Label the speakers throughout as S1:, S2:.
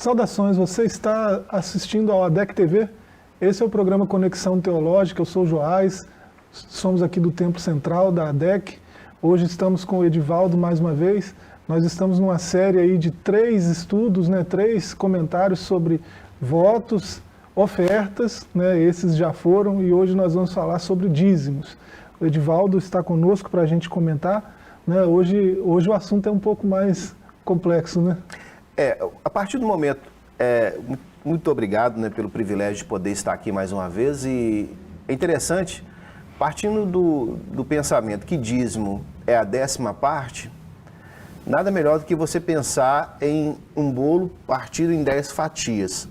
S1: Saudações, você está assistindo ao ADEC TV? Esse é o programa Conexão Teológica, eu sou o Joás, somos aqui do Templo Central da ADEC. Hoje estamos com o Edivaldo mais uma vez. Nós estamos numa série aí de 3 estudos, 3 comentários sobre votos, ofertas, esses já foram, e hoje nós vamos falar sobre dízimos. O Edivaldo está conosco para a gente comentar. Hoje o assunto é um pouco mais complexo, né?
S2: A partir do momento, muito obrigado pelo privilégio de poder estar aqui mais uma vez, e é interessante, partindo do pensamento que dízimo é a 10ª parte, nada melhor do que você pensar em um bolo partido em 10 fatias.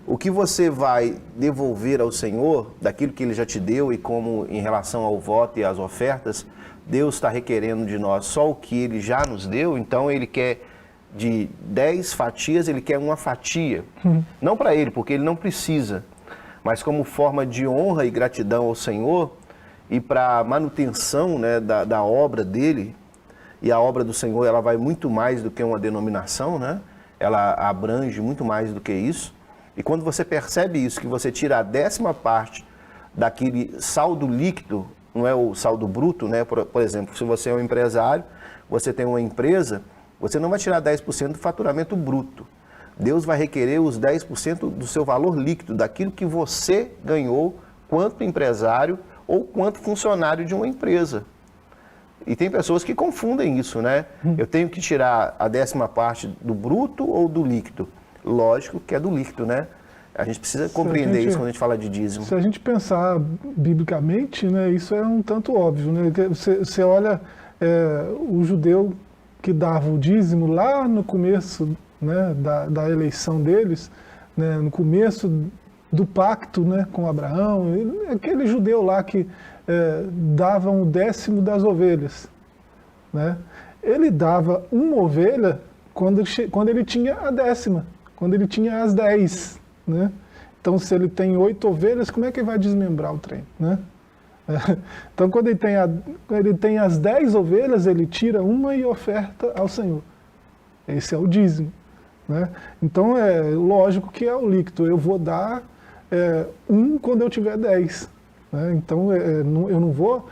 S2: O que você vai devolver ao Senhor, daquilo que Ele já te deu, e como em relação ao voto e às ofertas, Deus está requerendo de nós só o que Ele já nos deu, então Ele quer de 10 fatias, Ele quer uma fatia. Não para Ele, porque Ele não precisa, mas como forma de honra e gratidão ao Senhor e para manutenção da obra dEle. E a obra do Senhor, ela vai muito mais do que uma denominação, Ela abrange muito mais do que isso. E quando você percebe isso, que você tira a 10ª parte daquele saldo líquido, não é o saldo bruto, Por exemplo, se você é um empresário, você tem uma empresa, você não vai tirar 10% do faturamento bruto. Deus vai requerer os 10% do seu valor líquido, daquilo que você ganhou quanto empresário ou quanto funcionário de uma empresa. E tem pessoas que confundem isso, Eu tenho que tirar a 10ª parte do bruto ou do líquido? Lógico que é do líquido, A gente precisa compreender isso quando a gente fala de dízimo.
S1: Se a gente pensar biblicamente, isso é um tanto óbvio, Você olha o judeu que dava o dízimo lá no começo da eleição deles, no começo do pacto com Abraão, aquele judeu lá que dava um 10º das ovelhas. Ele dava uma ovelha quando ele tinha a 10ª, quando ele tinha as 10. Então, se ele tem 8 ovelhas, como é que ele vai desmembrar o trem? Então, quando ele tem as 10 ovelhas, ele tira uma e oferta ao Senhor. Esse é o dízimo. Então, é lógico que é o líquido. Eu vou dar quando eu tiver 10. Então, eu não vou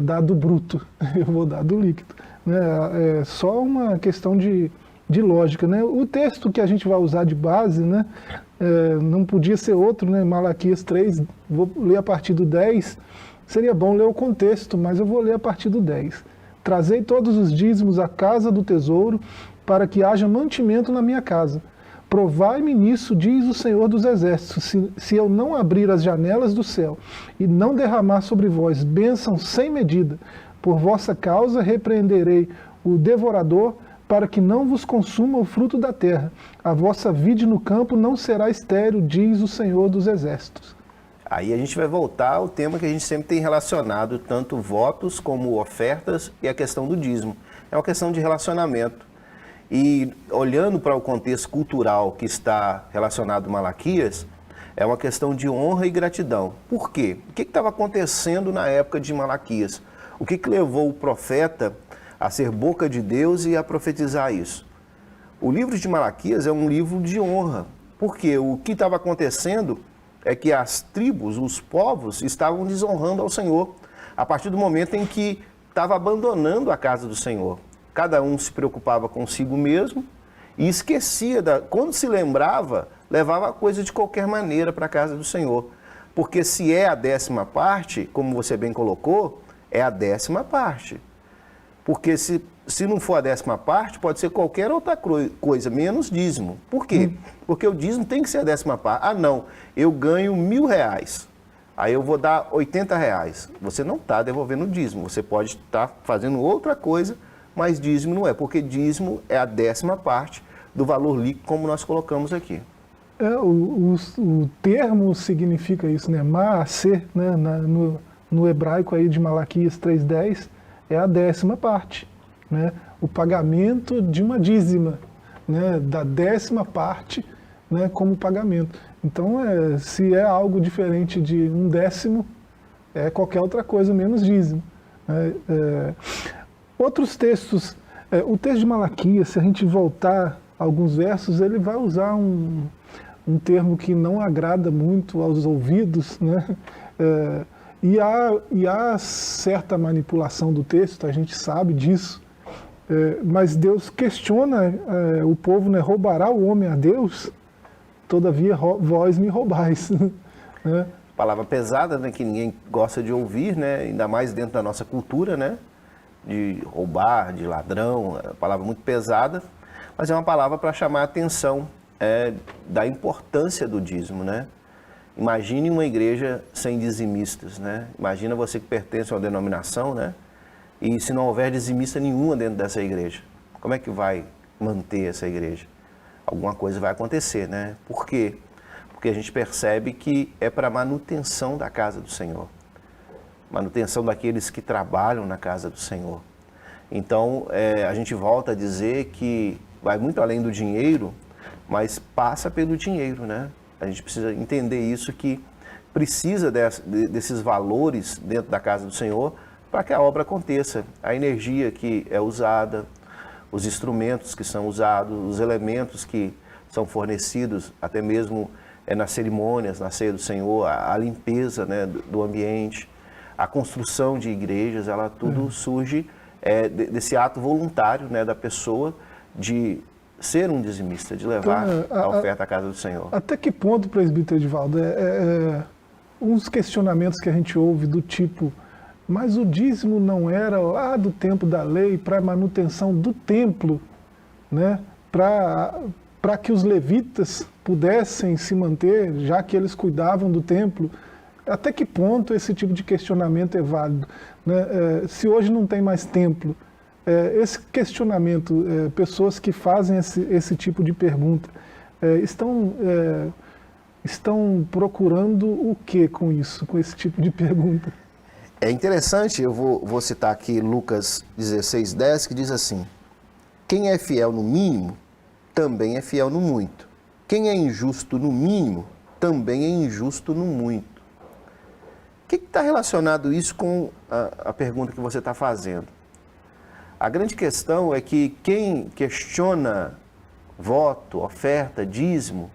S1: dar do bruto, eu vou dar do líquido. É só uma questão de lógica. O texto que a gente vai usar de base, não podia ser outro, Malaquias 3, vou ler a partir do 10. Seria bom ler o contexto, mas eu vou ler a partir do 10. Trazei todos os dízimos à casa do tesouro, para que haja mantimento na minha casa. Provai-me nisso, diz o Senhor dos Exércitos, se eu não abrir as janelas do céu e não derramar sobre vós bênção sem medida. Por vossa causa repreenderei o devorador, para que não vos consuma o fruto da terra. A vossa vide no campo não será estéril, diz o Senhor dos Exércitos.
S2: Aí a gente vai voltar ao tema que a gente sempre tem relacionado, tanto votos como ofertas e a questão do dízimo. É uma questão de relacionamento. E olhando para o contexto cultural que está relacionado a Malaquias, é uma questão de honra e gratidão. Por quê? O que estava acontecendo na época de Malaquias? O que levou o profeta a ser boca de Deus e a profetizar isso? O livro de Malaquias é um livro de honra. Por quê? O que estava acontecendo é que as tribos, os povos, estavam desonrando ao Senhor, a partir do momento em que estava abandonando a casa do Senhor. Cada um se preocupava consigo mesmo e esquecia, quando se lembrava, levava a coisa de qualquer maneira para a casa do Senhor. Porque se é a 10ª parte, como você bem colocou, é a 10ª parte. Porque se não for a 10ª parte, pode ser qualquer outra coisa, menos dízimo. Por quê? Porque o dízimo tem que ser a 10ª parte. Ah, não, eu ganho R$1.000, aí eu vou dar R$80. Você não está devolvendo o dízimo, você pode estar fazendo outra coisa, mas dízimo não é, porque dízimo é a 10ª parte do valor líquido, como nós colocamos aqui.
S1: O termo significa isso, Maaser, no hebraico aí de Malaquias 3:10, é a 10ª parte, o pagamento de uma dízima, da 10ª parte, como pagamento. Então, se é algo diferente de 1/10, é qualquer outra coisa menos dízimo. Outros textos, o texto de Malaquias, se a gente voltar alguns versos, ele vai usar um termo que não agrada muito aos ouvidos, né? E há certa manipulação do texto, a gente sabe disso, mas Deus questiona o povo, né? Roubará o homem a Deus? Todavia vós me roubais. Né?
S2: Palavra pesada, né, que ninguém gosta de ouvir, né, ainda mais dentro da nossa cultura, né, de roubar, de ladrão, é uma palavra muito pesada, mas é uma palavra para chamar a atenção da importância do dízimo, né? Imagine uma igreja sem dizimistas, né? Imagina você que pertence a uma denominação, né? E se não houver dizimista nenhuma dentro dessa igreja, como é que vai manter essa igreja? Alguma coisa vai acontecer, né? Por quê? Porque a gente percebe que é para manutenção da casa do Senhor. Manutenção daqueles que trabalham na casa do Senhor. Então, a gente volta a dizer que vai muito além do dinheiro, mas passa pelo dinheiro, né? A gente precisa entender isso, que precisa desses valores dentro da casa do Senhor para que a obra aconteça. A energia que é usada, os instrumentos que são usados, os elementos que são fornecidos, até mesmo nas cerimônias, na ceia do Senhor, a limpeza, né, do ambiente, a construção de igrejas, ela tudo surge desse ato voluntário, né, da pessoa de ser um dizimista, de levar a oferta à casa do Senhor.
S1: Até que ponto, presbítero Edivaldo, uns questionamentos que a gente ouve do tipo, mas o dízimo não era lá do tempo da lei para a manutenção do templo, né? Para que os levitas pudessem se manter, já que eles cuidavam do templo. Até que ponto esse tipo de questionamento é válido? Né? Se hoje não tem mais templo, esse questionamento, pessoas que fazem esse tipo de pergunta, estão procurando o que com isso, com esse tipo de pergunta?
S2: É interessante, eu vou citar aqui Lucas 16:10, que diz assim: quem é fiel no mínimo, também é fiel no muito. Quem é injusto no mínimo, também é injusto no muito. O que está relacionado isso com a pergunta que você está fazendo? A grande questão é que quem questiona voto, oferta, dízimo,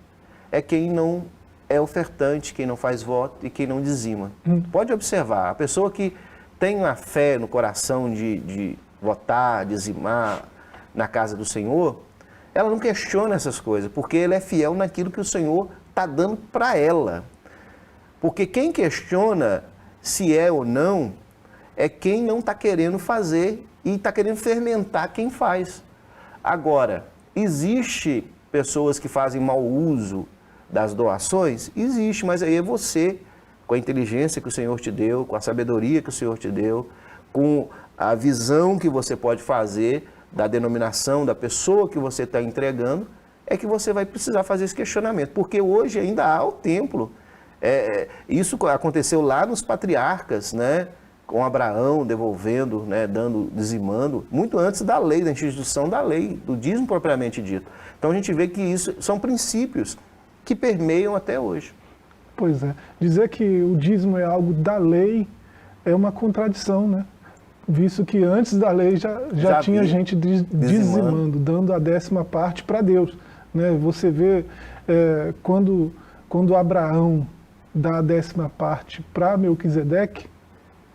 S2: é quem não é ofertante, quem não faz voto e quem não dizima. Pode observar, a pessoa que tem a fé no coração de votar, dizimar na casa do Senhor, ela não questiona essas coisas, porque ela é fiel naquilo que o Senhor está dando para ela. Porque quem questiona se é ou não, é quem não está querendo fazer e está querendo fermentar quem faz. Agora, existe pessoas que fazem mau uso das doações? Existe, mas aí é você, com a inteligência que o Senhor te deu, com a sabedoria que o Senhor te deu, com a visão que você pode fazer da denominação, da pessoa que você está entregando, é que você vai precisar fazer esse questionamento. Porque hoje ainda há o templo. Isso aconteceu lá nos patriarcas, né? Com Abraão devolvendo, né, dizimando, muito antes da lei, da instituição da lei, do dízimo propriamente dito. Então a gente vê que isso são princípios que permeiam até hoje.
S1: Pois é. Dizer que o dízimo é algo da lei é uma contradição, né? Visto que antes da lei já tinha gente dizimando, dando a 10ª parte para Deus. Né? Você vê quando Abraão dá a 10ª parte para Melquisedeque,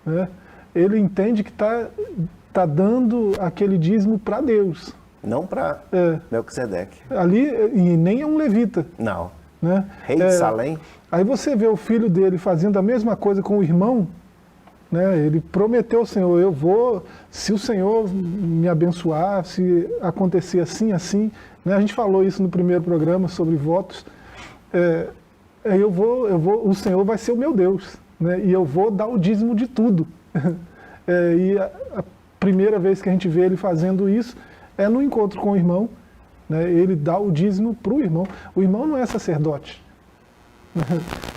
S1: né? Ele entende que está dando aquele dízimo para Deus.
S2: Não para Melquisedeque.
S1: Ali, e nem é um levita.
S2: Não.
S1: Né?
S2: Rei de Salém.
S1: Aí você vê o filho dele fazendo a mesma coisa com o irmão, né? Ele prometeu ao Senhor, eu vou, se o Senhor me abençoar, se acontecer assim, assim, né? A gente falou isso no primeiro programa sobre votos, o Senhor vai ser o meu Deus, né? E eu vou dar o dízimo de tudo. E a primeira vez que a gente vê ele fazendo isso é no encontro com o irmão, né? Ele dá o dízimo para o irmão. O irmão não é sacerdote,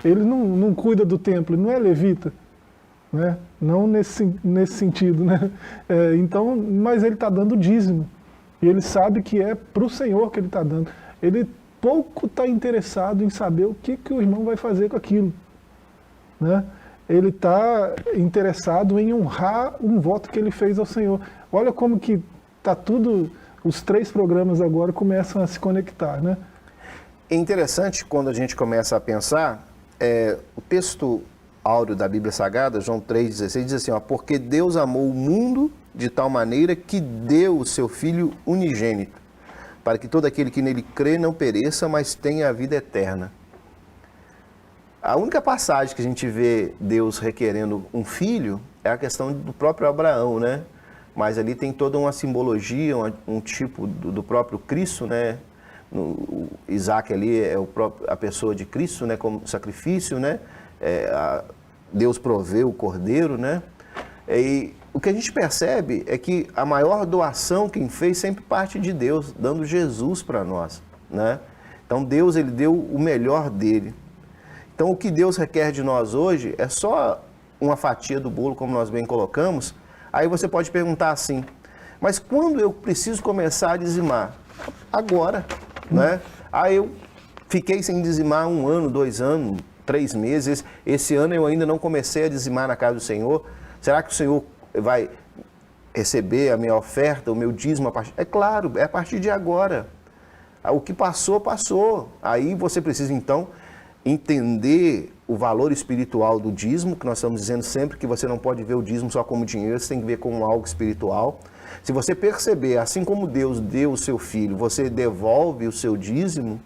S1: ele não cuida do templo, ele não é levita, né? Não nesse sentido, né? Então, mas ele está dando dízimo, e ele sabe que é para o Senhor que ele está dando. Ele pouco está interessado em saber o que o irmão vai fazer com aquilo, né? Ele está interessado em honrar um voto que ele fez ao Senhor. Olha como que está tudo os 3 programas agora começam a se conectar, né?
S2: É interessante quando a gente começa a pensar, o texto áureo da Bíblia Sagrada, João 3,16, diz assim, ó, porque Deus amou o mundo de tal maneira que deu o seu Filho unigênito, para que todo aquele que nele crê não pereça, mas tenha a vida eterna. A única passagem que a gente vê Deus requerendo um filho é a questão do próprio Abraão, né? Mas ali tem toda uma simbologia, um tipo do próprio Cristo, né? O Isaac ali é a pessoa de Cristo, né? Como sacrifício, né? Deus proveu o cordeiro, né? E o que a gente percebe é que a maior doação quem fez sempre parte de Deus, dando Jesus para nós, né? Então Deus, ele deu o melhor dele. Então o que Deus requer de nós hoje é só uma fatia do bolo, como nós bem colocamos. Aí você pode perguntar assim, mas quando eu preciso começar a dizimar? Agora, né? Aí eu fiquei sem dizimar 1 ano, 2 anos, 3 meses. Esse ano eu ainda não comecei a dizimar na casa do Senhor. Será que o Senhor vai receber a minha oferta, o meu dízimo? É claro, é a partir de agora. O que passou, passou. Aí você precisa então entender o valor espiritual do dízimo, que nós estamos dizendo sempre que você não pode ver o dízimo só como dinheiro, você tem que ver como algo espiritual. Se você perceber, assim como Deus deu o seu filho, você devolve o seu dízimo,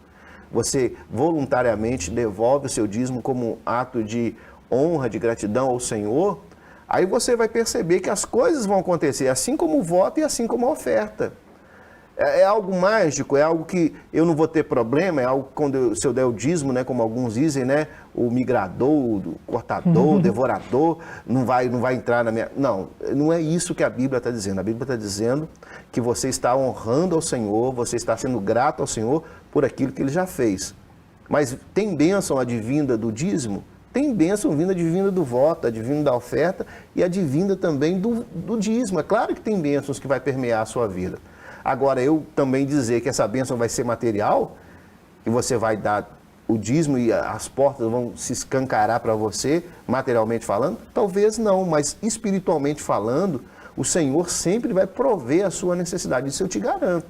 S2: você voluntariamente devolve o seu dízimo como um ato de honra, de gratidão ao Senhor, aí você vai perceber que as coisas vão acontecer, assim como o voto e assim como a oferta. É algo mágico, é algo que eu não vou ter problema, é algo quando se eu der o dízimo, né, como alguns dizem, né, o migrador, o cortador, o devorador, não vai entrar na minha... Não, não é isso que a Bíblia está dizendo. A Bíblia está dizendo que você está honrando ao Senhor, você está sendo grato ao Senhor por aquilo que Ele já fez. Mas tem bênção advinda do dízimo? Tem bênção vinda advinda do voto, advinda da oferta e advinda também do dízimo. É claro que tem bênçãos que vai permear a sua vida. Agora, eu também dizer que essa bênção vai ser material, que você vai dar o dízimo e as portas vão se escancarar para você, materialmente falando, talvez não, mas espiritualmente falando, o Senhor sempre vai prover a sua necessidade, isso eu te garanto.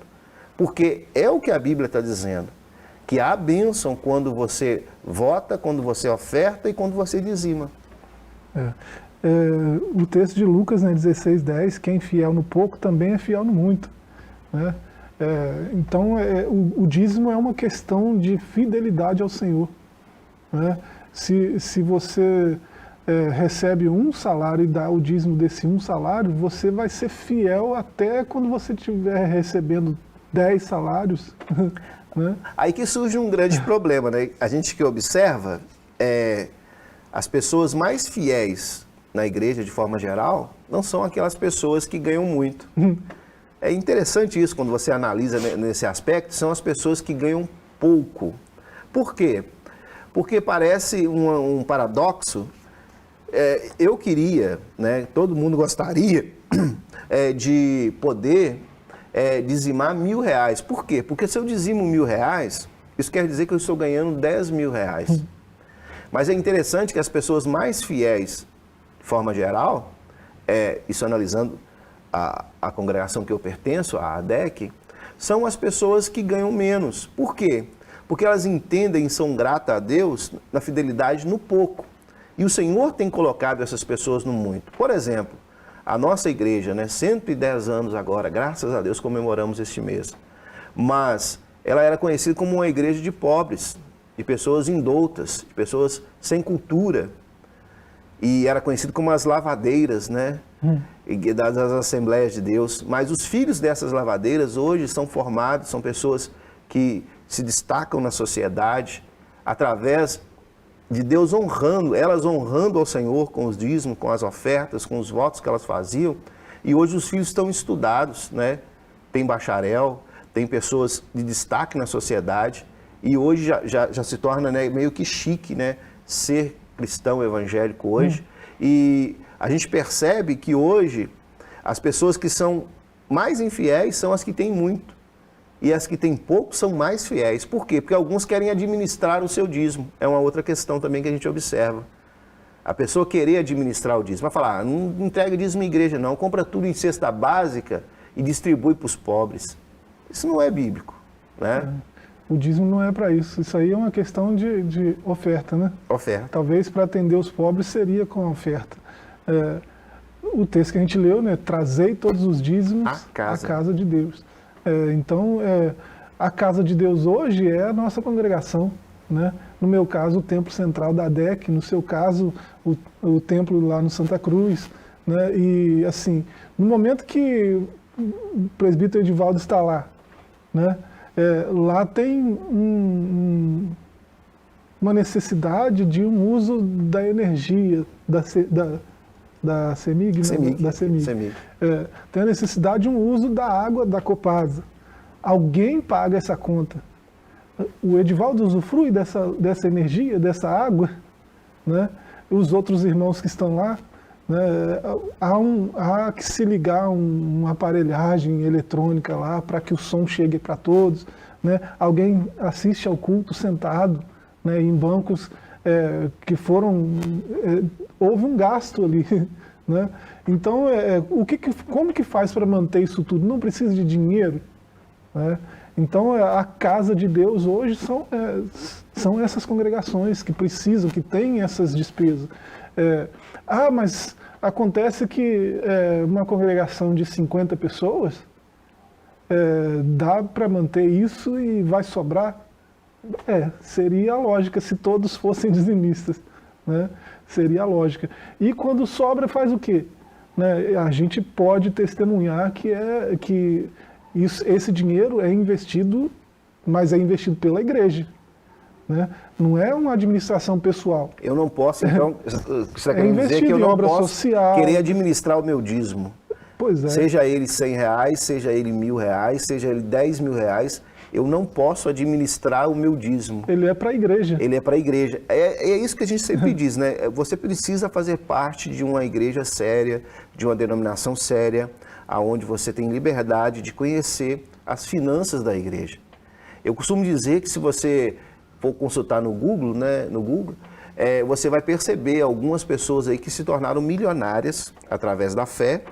S2: Porque é o que a Bíblia está dizendo, que há bênção quando você vota, quando você oferta e quando você dizima.
S1: O texto de Lucas, né, 16:10, quem é fiel no pouco também é fiel no muito. Né? Então, o dízimo é uma questão de fidelidade ao Senhor. Né? Se você recebe um salário e dá o dízimo desse um salário, você vai ser fiel até quando você estiver recebendo 10 salários. Né?
S2: Aí que surge um grande problema, né? A gente que observa, as pessoas mais fiéis na igreja, de forma geral, não são aquelas pessoas que ganham muito. É interessante isso quando você analisa nesse aspecto, são as pessoas que ganham pouco. Por quê? Porque parece um paradoxo. Eu queria, né, todo mundo gostaria de poder dizimar R$1.000. Por quê? Porque se eu dizimo R$1.000, isso quer dizer que eu estou ganhando R$10.000. Mas é interessante que as pessoas mais fiéis, de forma geral, isso analisando a congregação que eu pertenço, a ADEC, são as pessoas que ganham menos. Por quê? Porque elas entendem e são gratas a Deus na fidelidade no pouco. E o Senhor tem colocado essas pessoas no muito. Por exemplo, a nossa igreja, né, 110 anos agora, graças a Deus comemoramos este mês. Mas ela era conhecida como uma igreja de pobres, de pessoas indoutas, de pessoas sem cultura. E era conhecido como as lavadeiras, né? Das Assembleias de Deus. Mas os filhos dessas lavadeiras hoje são formados, são pessoas que se destacam na sociedade através de Deus honrando, elas honrando ao Senhor com os dízimos, com as ofertas, com os votos que elas faziam. E hoje os filhos estão estudados, né? Tem bacharel, tem pessoas de destaque na sociedade. E hoje já se torna, né, meio que chique, né, ser cristão evangélico hoje. E a gente percebe que hoje as pessoas que são mais infiéis são as que têm muito. E as que têm pouco são mais fiéis. Por quê? Porque alguns querem administrar o seu dízimo. É uma outra questão também que a gente observa. A pessoa querer administrar o dízimo, vai falar, não entrega dízimo em igreja não, compra tudo em cesta básica e distribui para os pobres. Isso não é bíblico, né?
S1: O dízimo não é para isso. Isso aí é uma questão de oferta, né?
S2: Oferta.
S1: Talvez para atender os pobres seria com a oferta. O texto que a gente leu, né? Trazei todos os dízimos à casa de Deus. Então, a casa de Deus hoje é a nossa congregação, né? No meu caso, o templo central da ADEC, no seu caso, o templo lá no Santa Cruz, né? E assim, no momento que o presbítero Edivaldo está lá, né? Lá tem uma necessidade de um uso da energia da CEMIG, né? Da CEMIG. Tem a necessidade de um uso da água da Copasa. Alguém paga essa conta. O Edivaldo usufrui dessa energia, dessa água, né? Os outros irmãos que estão lá, né? Há que se ligar uma aparelhagem eletrônica lá para que o som chegue para todos, né? Alguém assiste ao culto sentado, né? Em bancos que foram... houve um gasto ali, né? Então, como que faz para manter isso tudo? Não precisa de dinheiro, né? Então, a casa de Deus hoje são essas congregações que precisam, que têm essas despesas. Mas acontece que uma congregação de 50 pessoas dá para manter isso e vai sobrar? Seria a lógica se todos fossem dizimistas, né? Seria a lógica. E quando sobra, faz o quê? Né? A gente pode testemunhar que esse dinheiro é investido, mas é investido pela igreja, né? Não é uma administração pessoal.
S2: Eu não posso, então, você está querendo dizer que eu não posso querer administrar o meu dízimo.
S1: Pois é.
S2: Seja ele R$100, seja ele R$1.000, seja ele R$10.000, eu não posso administrar o meu dízimo.
S1: Ele é para a igreja.
S2: Ele é para a igreja. É isso que a gente sempre diz, né? Você precisa fazer parte de uma igreja séria, de uma denominação séria, aonde você tem liberdade de conhecer as finanças da igreja. Eu costumo dizer que se você for consultar no Google, né, você vai perceber algumas pessoas aí que se tornaram milionárias através da fé,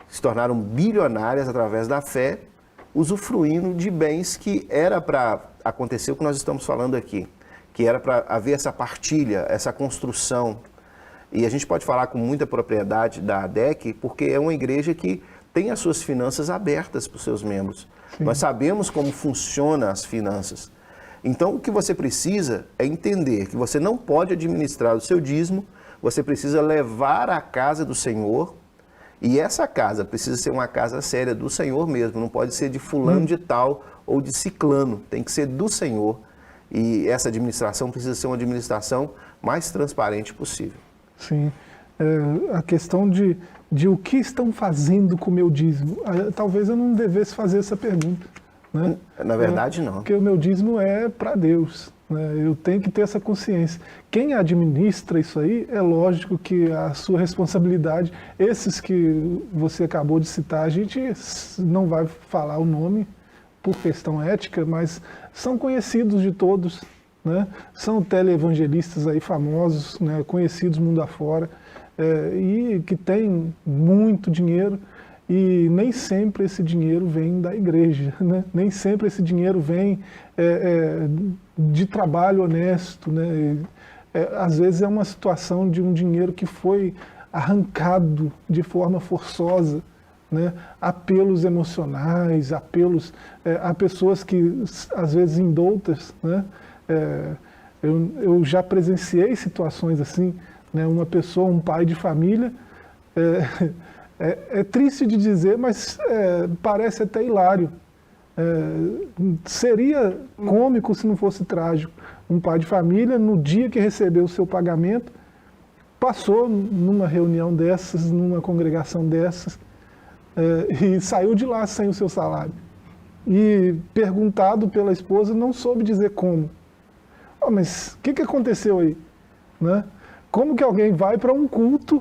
S2: se tornaram bilionárias através da fé, usufruindo de bens que era para acontecer o que nós estamos falando aqui, que era para haver essa partilha, essa construção. E a gente pode falar com muita propriedade da ADEC, porque é uma igreja que tem as suas finanças abertas para os seus membros. Sim. Nós sabemos como funcionam as finanças. Então, o que você precisa é entender que você não pode administrar o seu dízimo, você precisa levar à casa do Senhor, e essa casa precisa ser uma casa séria do Senhor mesmo, não pode ser de fulano de tal ou de ciclano, tem que ser do Senhor. E essa administração precisa ser uma administração mais transparente possível.
S1: Sim. A questão de o que estão fazendo com o meu dízimo. Talvez eu não devesse fazer essa pergunta, né?
S2: Na verdade, não.
S1: Porque o meu dízimo é para Deus, né? Eu tenho que ter essa consciência. Quem administra isso aí, é lógico que a sua responsabilidade, esses que você acabou de citar, a gente não vai falar o nome por questão ética, mas são conhecidos de todos, né? São teleevangelistas aí famosos, né? Conhecidos mundo afora, e que têm muito dinheiro, e nem sempre esse dinheiro vem da igreja, né? Nem sempre esse dinheiro vem de trabalho honesto, né? Às vezes é uma situação de um dinheiro que foi arrancado de forma forçosa, né? Apelos emocionais, apelos a pessoas que às vezes indoutas, né? Eu já presenciei situações assim, né? Uma pessoa, um pai de família, é triste de dizer, mas parece até hilário. Seria cômico se não fosse trágico. Um pai de família, no dia que recebeu o seu pagamento, passou numa reunião dessas, numa congregação dessas, e saiu de lá sem o seu salário. E perguntado pela esposa, não soube dizer como. Mas o que aconteceu aí? Né? Como que alguém vai para um culto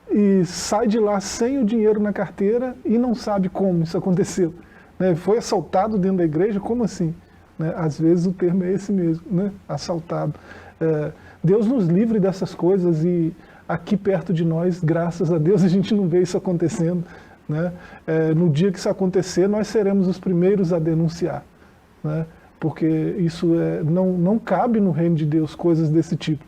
S1: e sai de lá sem o dinheiro na carteira e não sabe como isso aconteceu? Né? Foi assaltado dentro da igreja? Como assim? Né? Às vezes o termo é esse mesmo, né? Assaltado. Deus nos livre dessas coisas, e aqui perto de nós, graças a Deus, a gente não vê isso acontecendo, né? No dia que isso acontecer, nós seremos os primeiros a denunciar, né? Porque isso não cabe no reino de Deus coisas desse tipo,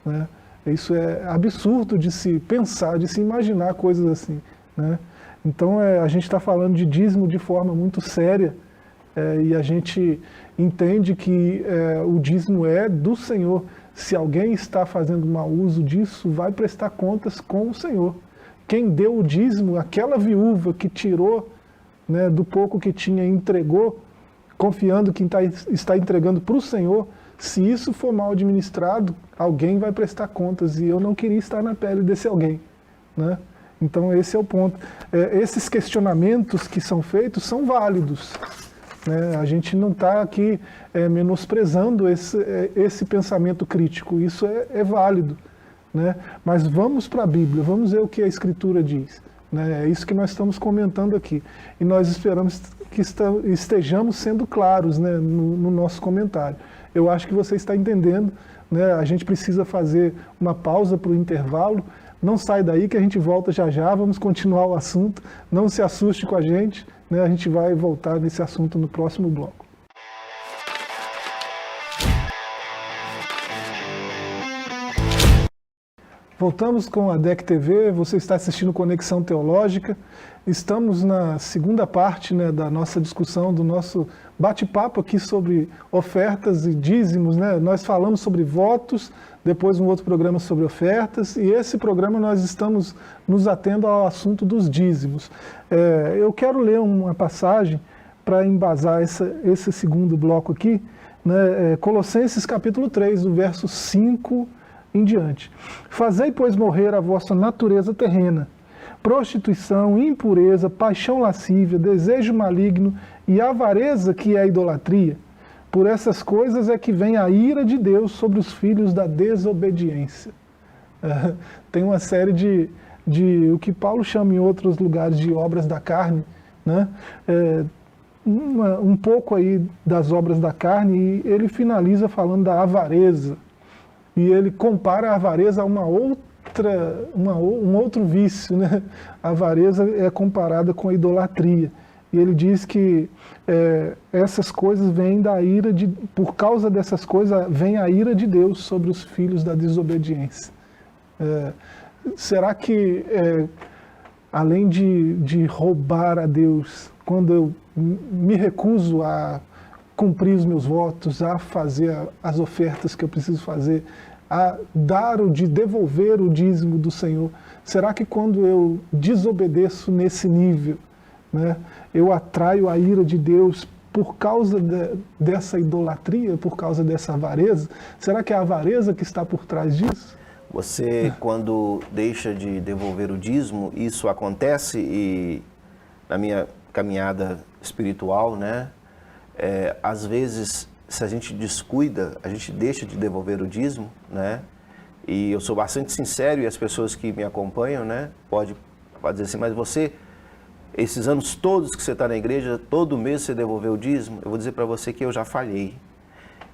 S1: né? Isso é absurdo de se pensar, de se imaginar coisas assim, né? Então a gente está falando de dízimo de forma muito séria, e a gente entende que o dízimo é do Senhor. Se alguém está fazendo mau uso disso, vai prestar contas com o Senhor. Quem deu o dízimo, aquela viúva que tirou, né, do pouco que tinha e entregou, confiando que está entregando para o Senhor, se isso for mal administrado, alguém vai prestar contas, e eu não queria estar na pele desse alguém, né? Então esse é o ponto. Esses questionamentos que são feitos são válidos, né? A gente não está aqui menosprezando esse pensamento crítico, isso é válido, né? Mas vamos para a Bíblia, vamos ver o que a Escritura diz, né? É isso que nós estamos comentando aqui, e nós esperamos que estejamos sendo claros, né, no nosso comentário. Eu acho que você está entendendo, né? A gente precisa fazer uma pausa para o intervalo. Não sai daí que a gente volta já já, vamos continuar o assunto. Não se assuste com a gente, né? A gente vai voltar nesse assunto no próximo bloco. Voltamos com a DEC TV, você está assistindo Conexão Teológica. Estamos na segunda parte, né, da nossa discussão, do nosso bate-papo aqui sobre ofertas e dízimos, né? Nós falamos sobre votos, depois um outro programa sobre ofertas, e esse programa nós estamos nos atendo ao assunto dos dízimos. Eu quero ler uma passagem para embasar esse segundo bloco aqui, né? Colossenses capítulo 3, do verso 5 em diante. Fazei, pois, morrer a vossa natureza terrena, prostituição, impureza, paixão lascívia, desejo maligno e avareza, que é a idolatria. Por essas coisas é que vem a ira de Deus sobre os filhos da desobediência. Tem uma série de o que Paulo chama em outros lugares de obras da carne, né? Um pouco aí das obras da carne, e ele finaliza falando da avareza. E ele compara a avareza a um outro vício, né? A avareza é comparada com a idolatria. E ele diz que essas coisas vêm da ira por causa dessas coisas vem a ira de Deus sobre os filhos da desobediência. Será que, além de roubar a Deus, quando eu me recuso a cumprir os meus votos, a fazer as ofertas que eu preciso fazer, a devolver o dízimo do Senhor, será que quando eu desobedeço nesse nível, né, eu atraio a ira de Deus por causa dessa idolatria, por causa dessa avareza? Será que é a avareza que está por trás disso?
S2: Você, quando deixa de devolver o dízimo, isso acontece, e na minha caminhada espiritual, né, às vezes, se a gente descuida, a gente deixa de devolver o dízimo, né? E eu sou bastante sincero, e as pessoas que me acompanham, né, pode dizer assim, mas você, esses anos todos que você está na igreja, todo mês você devolveu o dízimo? Eu vou dizer para você que eu já falhei.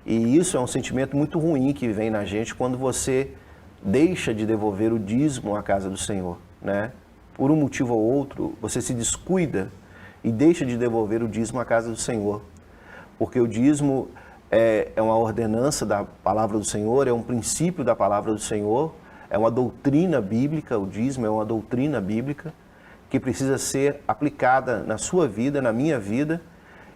S2: E isso é um sentimento muito ruim que vem na gente quando você deixa de devolver o dízimo à casa do Senhor, né? Por um motivo ou outro, você se descuida e deixa de devolver o dízimo à casa do Senhor. Porque o dízimo é uma ordenança da palavra do Senhor, é um princípio da palavra do Senhor, é uma doutrina bíblica, o dízimo é uma doutrina bíblica que precisa ser aplicada na sua vida, na minha vida,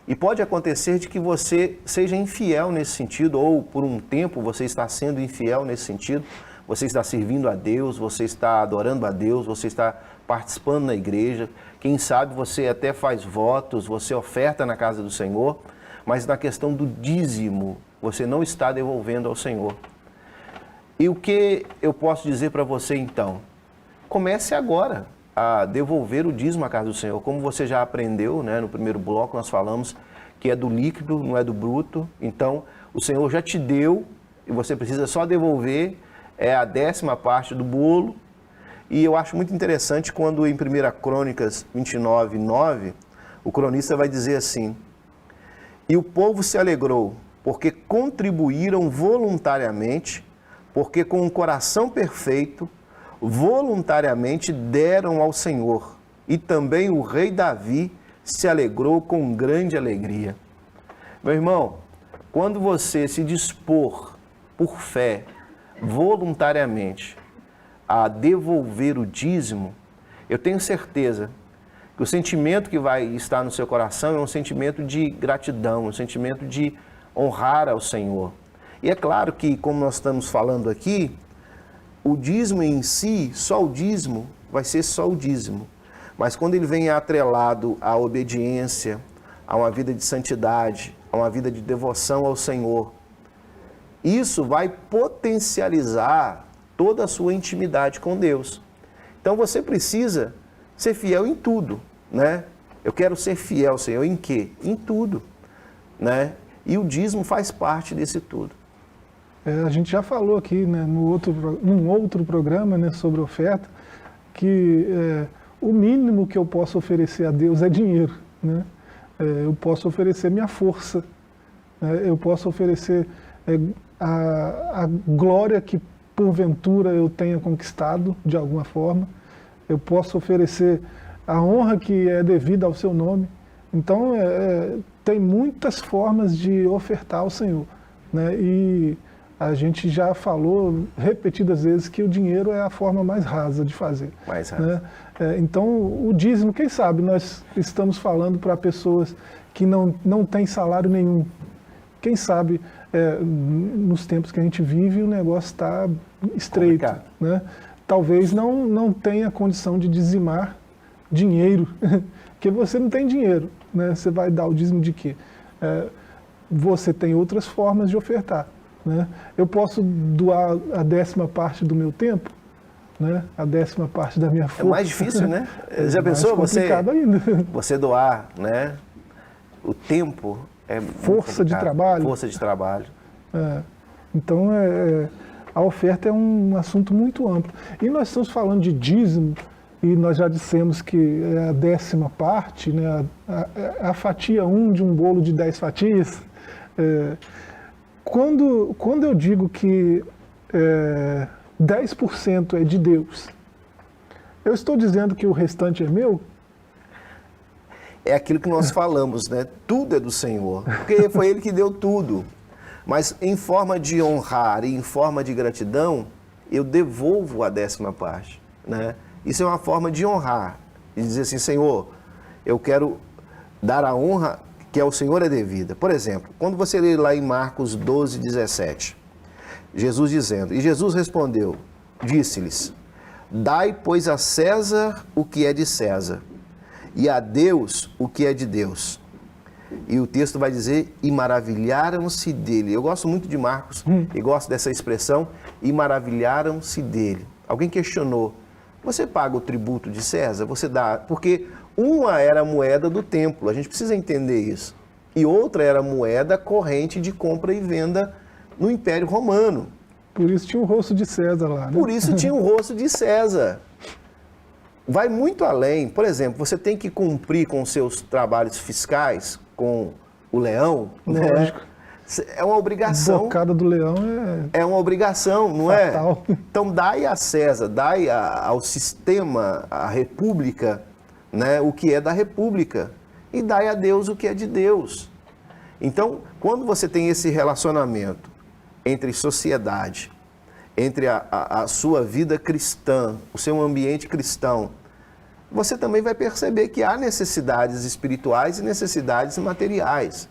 S2: e pode acontecer de que você seja infiel nesse sentido, ou por um tempo você está sendo infiel nesse sentido, você está servindo a Deus, você está adorando a Deus, você está participando na igreja, quem sabe você até faz votos, você oferta na casa do Senhor, mas na questão do dízimo, você não está devolvendo ao Senhor. E o que eu posso dizer para você então? Comece agora a devolver o dízimo à casa do Senhor. Como você já aprendeu, né, no primeiro bloco nós falamos que é do líquido, não é do bruto. Então, o Senhor já te deu e você precisa só devolver, é a 10ª parte do bolo. E eu acho muito interessante quando em 1 Crônicas 29:9, o cronista vai dizer assim: e o povo se alegrou, porque contribuíram voluntariamente, porque com um coração perfeito, voluntariamente deram ao Senhor, e também o rei Davi se alegrou com grande alegria. Meu irmão, quando você se dispor por fé, voluntariamente, a devolver o dízimo, eu tenho certeza que o sentimento que vai estar no seu coração é um sentimento de gratidão, um sentimento de honrar ao Senhor. E é claro que, como nós estamos falando aqui, o dízimo em si, só o dízimo, vai ser só o dízimo. Mas quando ele vem atrelado à obediência, a uma vida de santidade, a uma vida de devoção ao Senhor, isso vai potencializar toda a sua intimidade com Deus. Então você precisa ser fiel em tudo, né? Eu quero ser fiel, Senhor, em quê? Em tudo, né? E o dízimo faz parte desse tudo.
S1: A gente já falou aqui, né, num outro programa, né, sobre oferta, que o mínimo que eu posso oferecer a Deus é dinheiro, né? Eu posso oferecer minha força, né? Eu posso oferecer a glória que porventura eu tenha conquistado de alguma forma, eu posso oferecer a honra que é devida ao seu nome. Então tem muitas formas de ofertar ao Senhor, né? E a gente já falou repetidas vezes que o dinheiro é a forma mais rasa de fazer.
S2: Mais rasa.
S1: Né? Então, o dízimo, quem sabe, nós estamos falando para pessoas que não têm salário nenhum. Quem sabe, nos tempos que a gente vive, o negócio está estreito. Né? Talvez não tenha condição de dizimar dinheiro, porque você não tem dinheiro. Né? Você vai dar o dízimo de quê? Você tem outras formas de ofertar. Né? Eu posso doar a 10ª parte do meu tempo, né? A 10ª parte da minha força.
S2: É mais difícil, né? Já pensou você doar, né? O tempo é
S1: força de trabalho.
S2: Força de trabalho.
S1: Então a oferta é um assunto muito amplo. E nós estamos falando de dízimo, e nós já dissemos que é a 10ª parte, né? A fatia 1 de um bolo de 10 fatias. Quando eu digo que 10% é de Deus, eu estou dizendo que o restante é meu?
S2: É aquilo que nós falamos, né? Tudo é do Senhor, porque foi Ele que deu tudo. Mas em forma de honrar e em forma de gratidão, eu devolvo a 10ª parte, né? Isso é uma forma de honrar, de dizer assim, Senhor, eu quero dar a honra que ao Senhor é devida. Por exemplo, quando você lê lá em Marcos 12, 17, Jesus dizendo, e Jesus respondeu, disse-lhes, dai, pois, a César o que é de César, e a Deus o que é de Deus. E o texto vai dizer, e maravilharam-se dele. Eu gosto muito de Marcos, e gosto dessa expressão, e maravilharam-se dele. Alguém questionou, você paga o tributo de César? Você dá, porque uma era a moeda do templo, a gente precisa entender isso. E outra era a moeda corrente de compra e venda no Império Romano.
S1: Por isso tinha o rosto de César lá, né?
S2: Por isso tinha o rosto de César. Vai muito além. Por exemplo, você tem que cumprir com os seus trabalhos fiscais, com o leão.
S1: Lógico.
S2: Né? É uma obrigação.
S1: A bocada do leão
S2: é uma obrigação, não
S1: fatal.
S2: É? Então dai a César, dai ao sistema, à república, né, o que é da república, e dai a Deus o que é de Deus. Então, quando você tem esse relacionamento entre sociedade, entre a sua vida cristã, o seu ambiente cristão, você também vai perceber que há necessidades espirituais e necessidades materiais.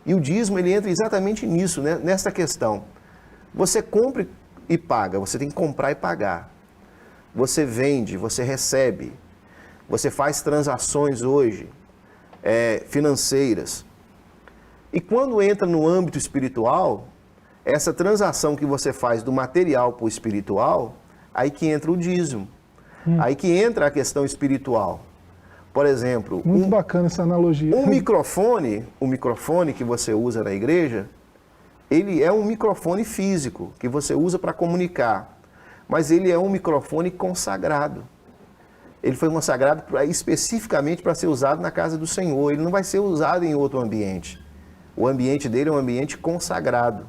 S2: E o dízimo, ele entra exatamente nisso, né, nessa questão. Você compra e paga, você tem que comprar e pagar. Você vende, você recebe. Você faz transações hoje, financeiras. E quando entra no âmbito espiritual, essa transação que você faz do material para o espiritual, aí que entra o dízimo. Aí que entra a questão espiritual. Por exemplo...
S1: Muito bacana essa analogia.
S2: O microfone que você usa na igreja, ele é um microfone físico, que você usa para comunicar. Mas ele é um microfone consagrado. Ele foi consagrado especificamente para ser usado na casa do Senhor. Ele não vai ser usado em outro ambiente. O ambiente dele é um ambiente consagrado.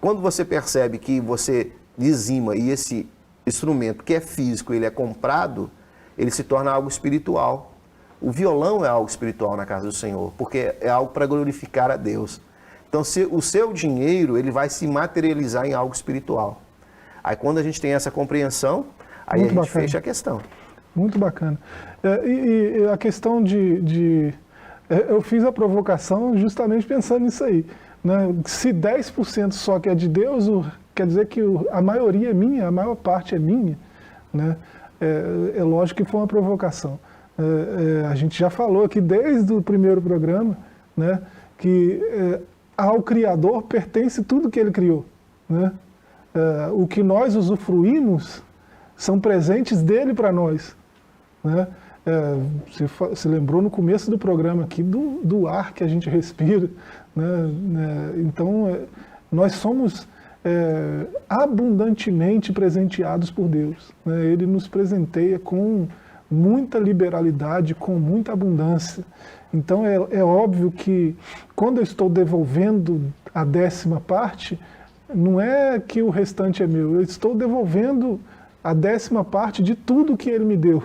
S2: Quando você percebe que você dizima e esse instrumento que é físico, ele é comprado, ele se torna algo espiritual. O violão é algo espiritual na casa do Senhor, porque é algo para glorificar a Deus. Então, o seu dinheiro, ele vai se materializar em algo espiritual. Aí, quando a gente tem essa compreensão, aí
S1: Muito
S2: a gente
S1: bacana.
S2: fecha a questão.
S1: Muito bacana. E a questão eu fiz a provocação justamente pensando nisso aí, né? Se 10% só que é de Deus, quer dizer que a maioria é minha, a maior parte é minha, né? É lógico que foi uma provocação. A gente já falou aqui desde o primeiro programa, né, que ao Criador pertence tudo que Ele criou, né? O que nós usufruímos são presentes dele para nós, né? Você lembrou no começo do programa aqui do ar que a gente respira, né? Então, nós somos abundantemente presenteados por Deus, né? Ele nos presenteia com muita liberalidade, com muita abundância. Então, é óbvio que quando eu estou devolvendo a 10ª parte, não é que o restante é meu, eu estou devolvendo a 10ª parte de tudo que Ele me deu.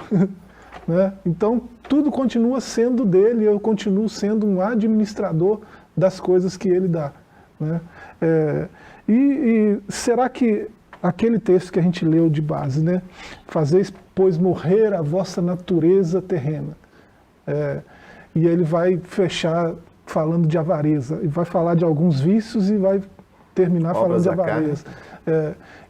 S1: Né? Então, tudo continua sendo dele, eu continuo sendo um administrador das coisas que ele dá. Né? E será que aquele texto que a gente leu de base, né? Fazeis, pois, morrer a vossa natureza terrena. E ele vai fechar falando de avareza, e vai falar de alguns vícios e vai terminar falando de avareza.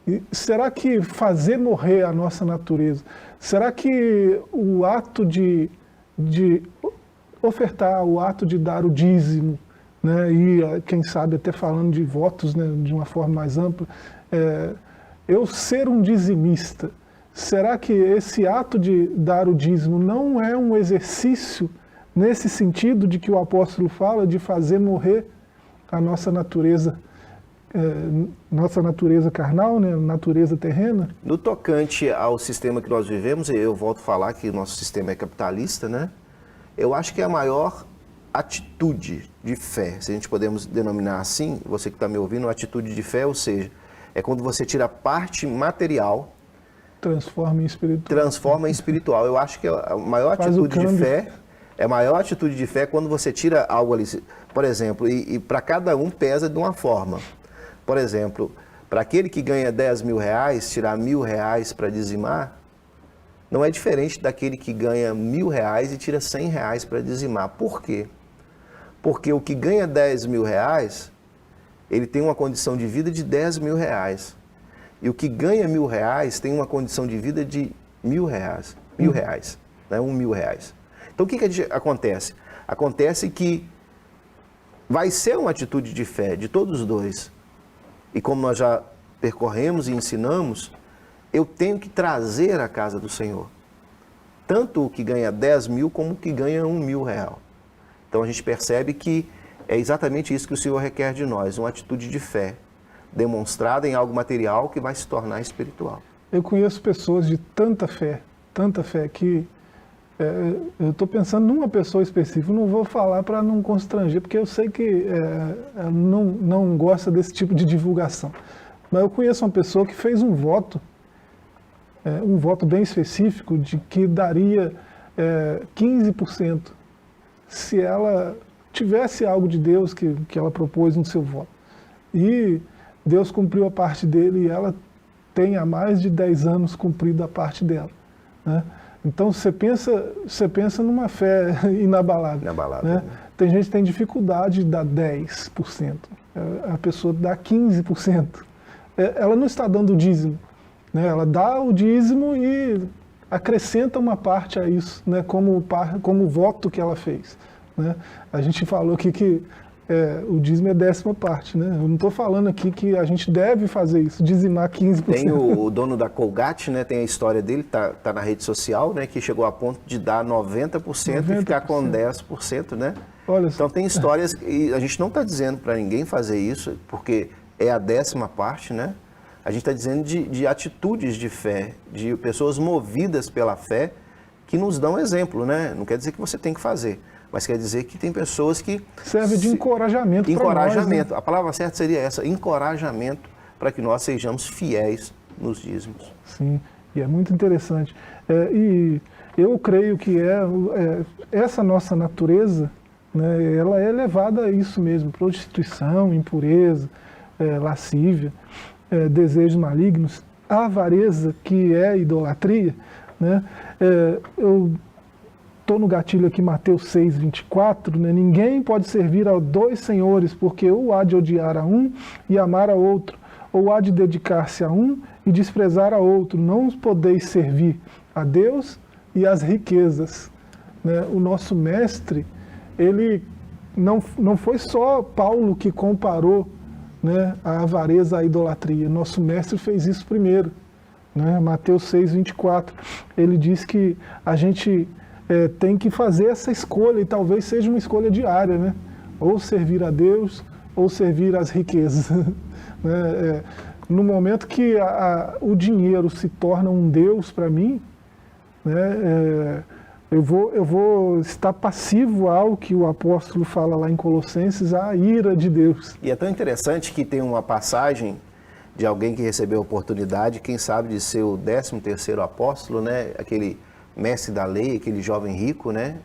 S1: E será que fazer morrer a nossa natureza, será que o ato de ofertar, o ato de dar o dízimo, né, e quem sabe até falando de votos, né, de uma forma mais ampla, eu ser um dizimista, será que esse ato de dar o dízimo não é um exercício nesse sentido de que o apóstolo fala, de fazer morrer a nossa natureza carnal, né, natureza terrena?
S2: No tocante ao sistema que nós vivemos, eu volto a falar que o nosso sistema é capitalista, né? Eu acho que a maior atitude de fé, se a gente podemos denominar assim, você que está me ouvindo, uma atitude de fé, ou seja, é quando você tira a parte material,
S1: transforma em espiritual.
S2: Transforma em espiritual. Eu acho que a maior atitude de fé, a maior atitude de fé é quando você tira algo ali, por exemplo, e para cada um pesa de uma forma. Por exemplo, para aquele que ganha 10 mil reais, tirar R$1.000 para dizimar, não é diferente daquele que ganha R$1.000 e tira R$100 para dizimar. Por quê? Porque o que ganha 10 mil reais, ele tem uma condição de vida de 10 mil reais. E o que ganha R$1.000 tem uma condição de vida de R$1.000. R$1.000, né? R$1.000. Então o que acontece? Acontece que vai ser uma atitude de fé de todos os dois. E como nós já percorremos e ensinamos, eu tenho que trazer à casa do Senhor. Tanto o que ganha 10 mil como o que ganha R$1.000. Então a gente percebe que é exatamente isso que o Senhor requer de nós, uma atitude de fé, demonstrada em algo material que vai se tornar espiritual.
S1: Eu conheço pessoas de tanta fé, que eu estou pensando numa pessoa específica, não vou falar para não constranger, porque eu sei que não gosta desse tipo de divulgação. Mas eu conheço uma pessoa que fez um voto bem específico, de que daria 15% se ela tivesse algo de Deus que ela propôs no seu voto. E Deus cumpriu a parte dele e ela tem há mais de 10 anos cumprido a parte dela, né? Então você pensa numa fé inabalável.
S2: Inabalável,
S1: Né?
S2: né?
S1: Tem gente que tem dificuldade de dar 10%, a pessoa dá 15%. Ela não está dando o dízimo, né? Ela dá o dízimo e acrescenta uma parte a isso, né? como voto que ela fez. Né? A gente falou aqui que o dízimo é 10ª parte, né? Eu não estou falando aqui que a gente deve fazer isso, dizimar 15%.
S2: Tem o dono da Colgate, né? Tem a história dele, tá na rede social, né? Que chegou a ponto de dar 90% e ficar com 10%, né?
S1: Olha
S2: então tem histórias, e a gente não está dizendo para ninguém fazer isso, porque é a 10ª parte, né? A gente está dizendo de atitudes de fé, de pessoas movidas pela fé, que nos dão exemplo, né? Não quer dizer que você tem que fazer, mas quer dizer que tem pessoas que...
S1: Serve de encorajamento para nós.
S2: Encorajamento, né? A palavra certa seria essa, encorajamento para que nós sejamos fiéis nos dízimos.
S1: Sim, e é muito interessante. Eu creio que essa nossa natureza, né, ela é levada a isso mesmo, prostituição, impureza, lascívia, desejos malignos, avareza, que é idolatria, né? Eu estou no gatilho aqui, Mateus 6, 24, né? Ninguém pode servir a dois senhores, porque ou há de odiar a um e amar a outro, ou há de dedicar-se a um e desprezar a outro. Não podeis servir a Deus e às riquezas, né? O nosso mestre, ele não foi só Paulo que comparou, né, a avareza à idolatria. Nosso mestre fez isso primeiro, né? Mateus 6, 24. Ele diz que a gente tem que fazer essa escolha, e talvez seja uma escolha diária, né? Ou servir a Deus, ou servir às riquezas. Né? No momento que o dinheiro se torna um Deus para mim, né, eu vou estar passivo ao que o apóstolo fala lá em Colossenses, a ira de Deus.
S2: E é tão interessante que tem uma passagem de alguém que recebeu a oportunidade, quem sabe, de ser o 13º apóstolo, né? Aquele mestre da lei, aquele jovem rico, né?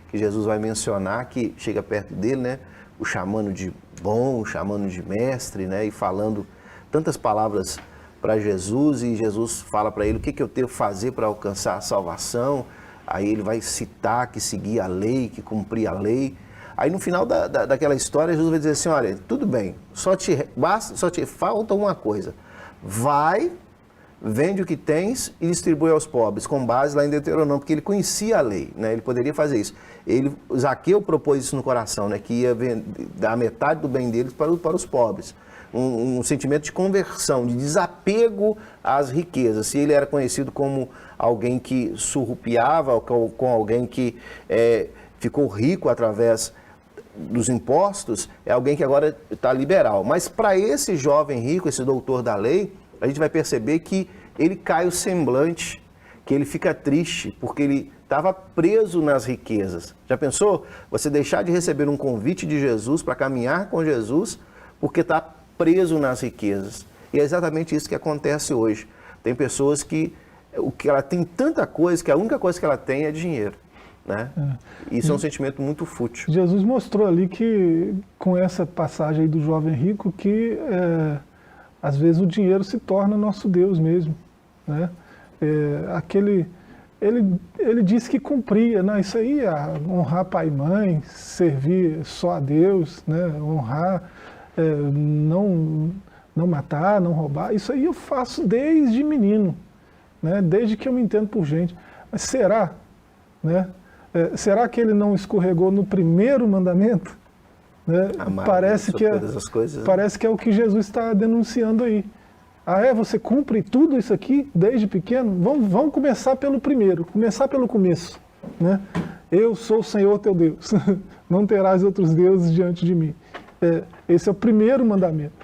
S2: Que Jesus vai mencionar, que chega perto dele, né? O chamando de bom, o chamando de mestre, né? E falando tantas palavras para Jesus, e Jesus fala para ele o que eu devo fazer para alcançar a salvação. Aí ele vai citar que seguia a lei, que cumpria a lei. Aí no final daquela história, Jesus vai dizer assim, olha, tudo bem, só te falta uma coisa. Vai, vende o que tens e distribui aos pobres, com base lá em Deuteronômio, porque ele conhecia a lei, né? Ele poderia fazer isso. Zaqueu propôs isso no coração, né? Que ia dar metade do bem deles para os pobres. Um sentimento de conversão, de desapego às riquezas. Se ele era conhecido como alguém que surrupiava, com alguém que ficou rico através dos impostos, é alguém que agora está liberal. Mas para esse jovem rico, esse doutor da lei, a gente vai perceber que ele cai o semblante, que ele fica triste, porque ele estava preso nas riquezas. Já pensou? Você deixar de receber um convite de Jesus para caminhar com Jesus, porque está preso nas riquezas. E é exatamente isso que acontece hoje. Tem pessoas que ela tem tanta coisa, que a única coisa que ela tem é dinheiro, né? Isso é um sentimento muito fútil.
S1: Jesus mostrou ali que, com essa passagem aí do jovem rico, que às vezes o dinheiro se torna nosso Deus mesmo, né? Ele disse que cumpria, né? Isso aí, honrar pai e mãe, servir só a Deus, né? Honrar, não matar, não roubar, isso aí eu faço desde menino, né? Desde que eu me entendo por gente. Mas será, né? Será que ele não escorregou no primeiro mandamento? Né? Parece que é o que Jesus está denunciando aí. Você cumpre tudo isso aqui desde pequeno? Vamos começar pelo primeiro, começar pelo começo, né? Eu sou o Senhor teu Deus, não terás outros deuses diante de mim. Esse é o primeiro mandamento.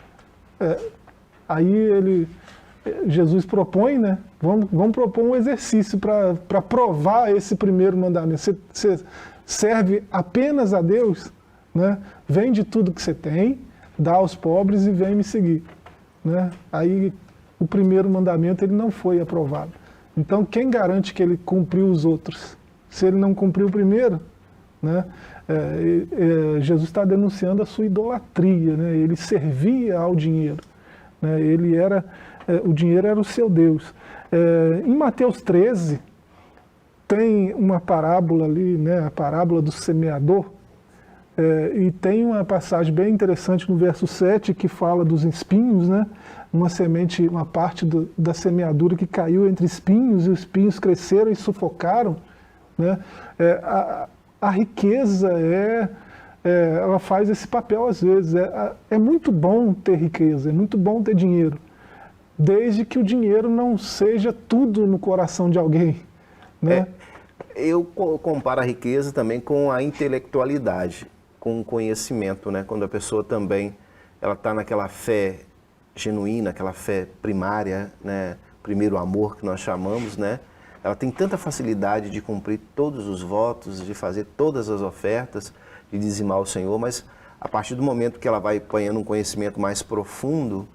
S1: Aí Jesus propõe, né? Vamos propor um exercício para provar esse primeiro mandamento. Você serve apenas a Deus, né? Vende tudo que você tem, dá aos pobres e vem me seguir, né? Aí o primeiro mandamento ele não foi aprovado. Então quem garante que ele cumpriu os outros? Se ele não cumpriu o primeiro, né? Jesus está denunciando a sua idolatria, né? Ele servia ao dinheiro, né? O dinheiro era o seu Deus. Em Mateus 13 tem uma parábola ali, né? A parábola do semeador, e tem uma passagem bem interessante no verso 7 que fala dos espinhos, né? Uma parte da semeadura que caiu entre espinhos, e os espinhos cresceram e sufocaram, né? A riqueza ela faz esse papel às vezes. É muito bom ter riqueza, é muito bom ter dinheiro, desde que o dinheiro não seja tudo no coração de alguém, né?
S2: Eu comparo a riqueza também com a intelectualidade, com o conhecimento, né? Quando a pessoa também ela está naquela fé genuína, aquela fé primária, né? Primeiro amor que nós chamamos, né? Ela tem tanta facilidade de cumprir todos os votos, de fazer todas as ofertas, de dizimar o Senhor, mas a partir do momento que ela vai apanhando um conhecimento mais profundo,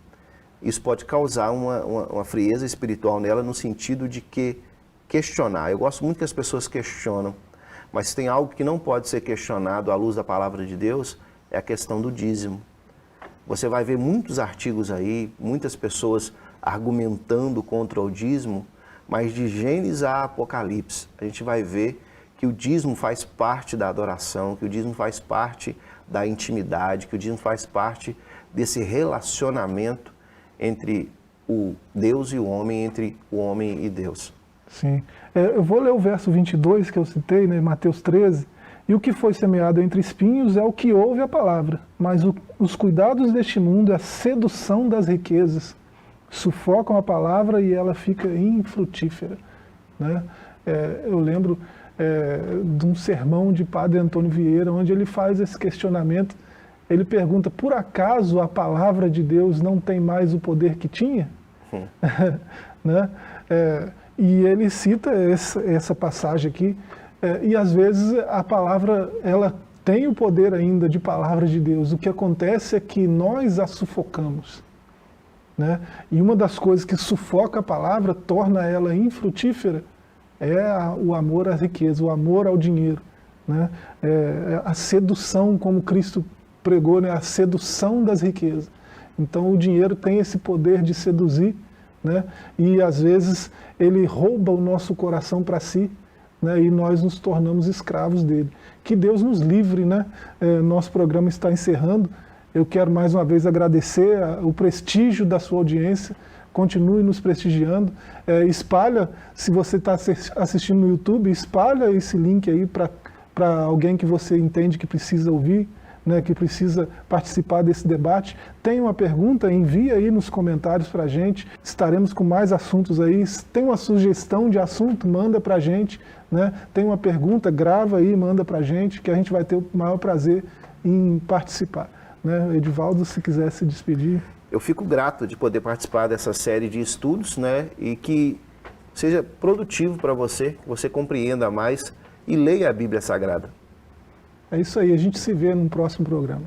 S2: isso pode causar uma frieza espiritual nela, no sentido de que questionar. Eu gosto muito que as pessoas questionam, mas tem algo que não pode ser questionado à luz da palavra de Deus, é a questão do dízimo. Você vai ver muitos artigos aí, muitas pessoas argumentando contra o dízimo, mas de Gênesis a Apocalipse, a gente vai ver que o dízimo faz parte da adoração, que o dízimo faz parte da intimidade, que o dízimo faz parte desse relacionamento entre o Deus e o homem, entre o homem e Deus.
S1: Sim. Eu vou ler o verso 22 que eu citei, né, Mateus 13. E o que foi semeado entre espinhos é o que ouve a palavra, mas os cuidados deste mundo é a sedução das riquezas. Sufocam a palavra e ela fica infrutífera. Né? Eu lembro de um sermão de Padre Antônio Vieira, onde ele faz esse questionamento. Ele pergunta, por acaso a palavra de Deus não tem mais o poder que tinha? Né? E ele cita essa passagem aqui, e às vezes a palavra, ela tem o poder ainda de palavra de Deus. O que acontece é que nós a sufocamos. Né? E uma das coisas que sufoca a palavra, torna ela infrutífera, é o amor à riqueza, o amor ao dinheiro. Né? A sedução, como Cristo pregou, né? A sedução das riquezas. Então o dinheiro tem esse poder de seduzir, né? E às vezes ele rouba o nosso coração para si, né? E nós nos tornamos escravos dele. Que Deus nos livre, né? Nosso programa está encerrando. Eu quero mais uma vez agradecer o prestígio da sua audiência. Continue nos prestigiando. Espalha, se você está assistindo no YouTube, espalha esse link aí para alguém que você entende que precisa ouvir, né, que precisa participar desse debate. Tem uma pergunta, envia aí nos comentários para a gente. Estaremos com mais assuntos aí. Tem uma sugestão de assunto, manda para a gente. Né? Tem uma pergunta, grava aí, manda para a gente, que a gente vai ter o maior prazer em participar. Né? Edivaldo, se quiser se despedir.
S2: Eu fico grato de poder participar dessa série de estudos, né? E que seja produtivo para você, que você compreenda mais e leia a Bíblia Sagrada.
S1: É isso aí, a gente se vê no próximo programa.